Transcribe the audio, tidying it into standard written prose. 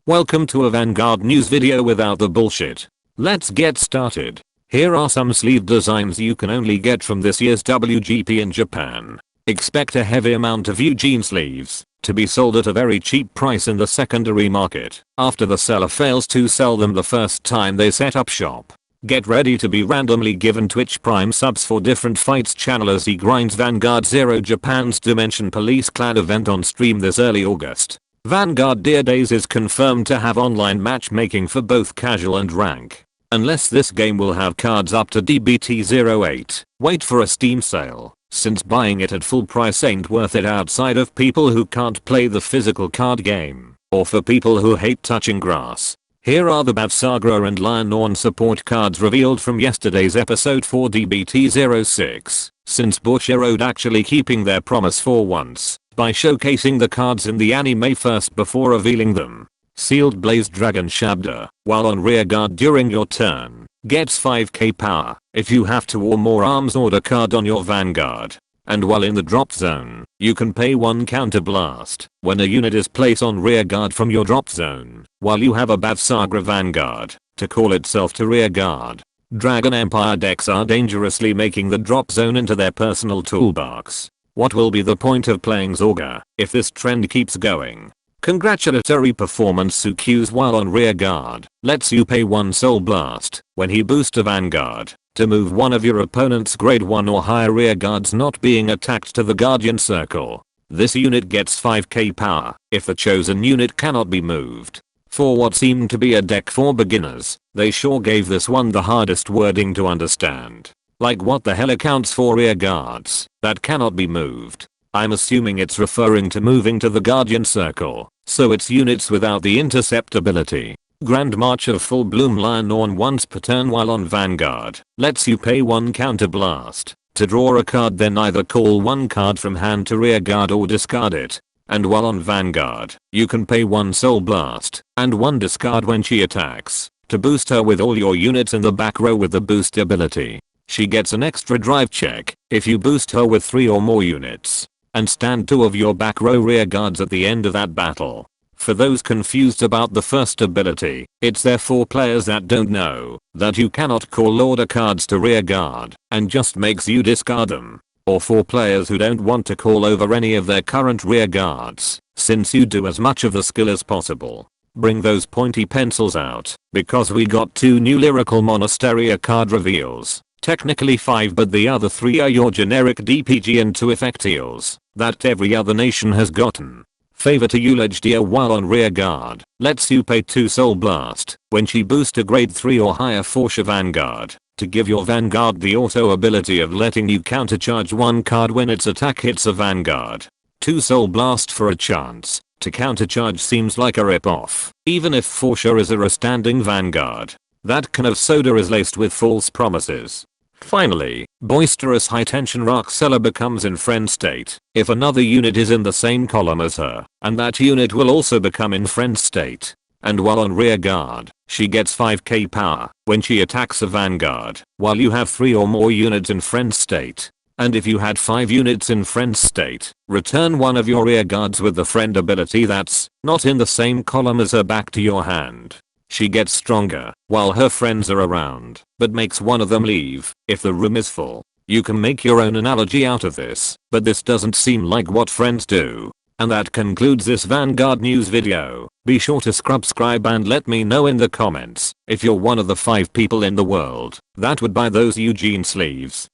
Welcome to a Vanguard news video without the bullshit. Let's get started. Here are some sleeve designs you can only get from this year's WGP in Japan. Expect a heavy amount of Eugene sleeves to be sold at a very cheap price in the secondary market after the seller fails to sell them the first time they set up shop. Get ready to be randomly given Twitch Prime subs for different fights channel as he grinds Vanguard Zero Japan's Dimension Police Clan event on stream this early August. Vanguard Dear Days is confirmed to have online matchmaking for both casual and rank. Unless this game will have cards up to DBT08, wait for a Steam sale, since buying it at full price ain't worth it outside of people who can't play the physical card game, or for people who hate touching grass. Here are the Bavsargra and Lion support cards revealed from yesterday's episode for DBT06, since Bushiroad actually keeping their promise for once by showcasing the cards in the anime first before revealing them. Sealed Blaze Dragon Shadder, while on rearguard during your turn, gets 5k power if you have 2 or more arms order card on your Vanguard. And while in the drop zone, you can pay 1 counter blast when a unit is placed on rearguard from your drop zone, while you have a Bavsargra Vanguard to call itself to rearguard. Dragon Empire decks are dangerously making the drop zone into their personal toolbox. What will be the point of playing Zorga if this trend keeps going? Congratulatory performance Sukyu's while on rearguard lets you pay 1 soul blast when he boosts a Vanguard to move one of your opponent's grade 1 or higher rearguards not being attacked to the Guardian Circle. This unit gets 5k power if the chosen unit cannot be moved. For what seemed to be a deck for beginners, they sure gave this one the hardest wording to understand. Like what the hell accounts for rearguards that cannot be moved? I'm assuming it's referring to moving to the Guardian Circle, so it's units without the intercept ability. Grand March of Full Bloom Lion once per turn while on Vanguard lets you pay 1 counter blast to draw a card, then either call 1 card from hand to rearguard or discard it. And while on Vanguard, you can pay 1 soul blast and 1 discard when she attacks to boost her with all your units in the back row with the boost ability. She gets an extra drive check if you boost her with 3 or more units and stand 2 of your back row rearguards at the end of that battle. For those confused about the first ability, it's there for players that don't know that you cannot call order cards to rearguard and just makes you discard them. Or for players who don't want to call over any of their current rearguards, since you do as much of the skill as possible. Bring those pointy pencils out, because we got 2 new Lyrical Monasteria card reveals. Technically 5, but the other 3 are your generic DPG and 2 effectials that every other nation has gotten. Favor to Eulogia while on rearguard lets you pay 2 soul blast when she boosts a grade 3 or higher Forsha Vanguard to give your Vanguard the auto ability of letting you countercharge 1 card when its attack hits a Vanguard. 2 soul blast for a chance to countercharge seems like a ripoff, even if Forsha is a standing Vanguard. That can of soda is laced with false promises. Finally, boisterous high tension rock seller becomes in friend state if another unit is in the same column as her, and that unit will also become in friend state. And while on rearguard, she gets 5k power when she attacks a Vanguard while you have 3 or more units in friend state. And if you had 5 units in friend state, return one of your rearguards with the friend ability that's not in the same column as her back to your hand. She gets stronger while her friends are around, but makes one of them leave if the room is full. You can make your own analogy out of this, but this doesn't seem like what friends do. And that concludes this Vanguard news video. Be sure to subscribe and let me know in the comments if you're one of the 5 people in the world that would buy those Eugene sleeves.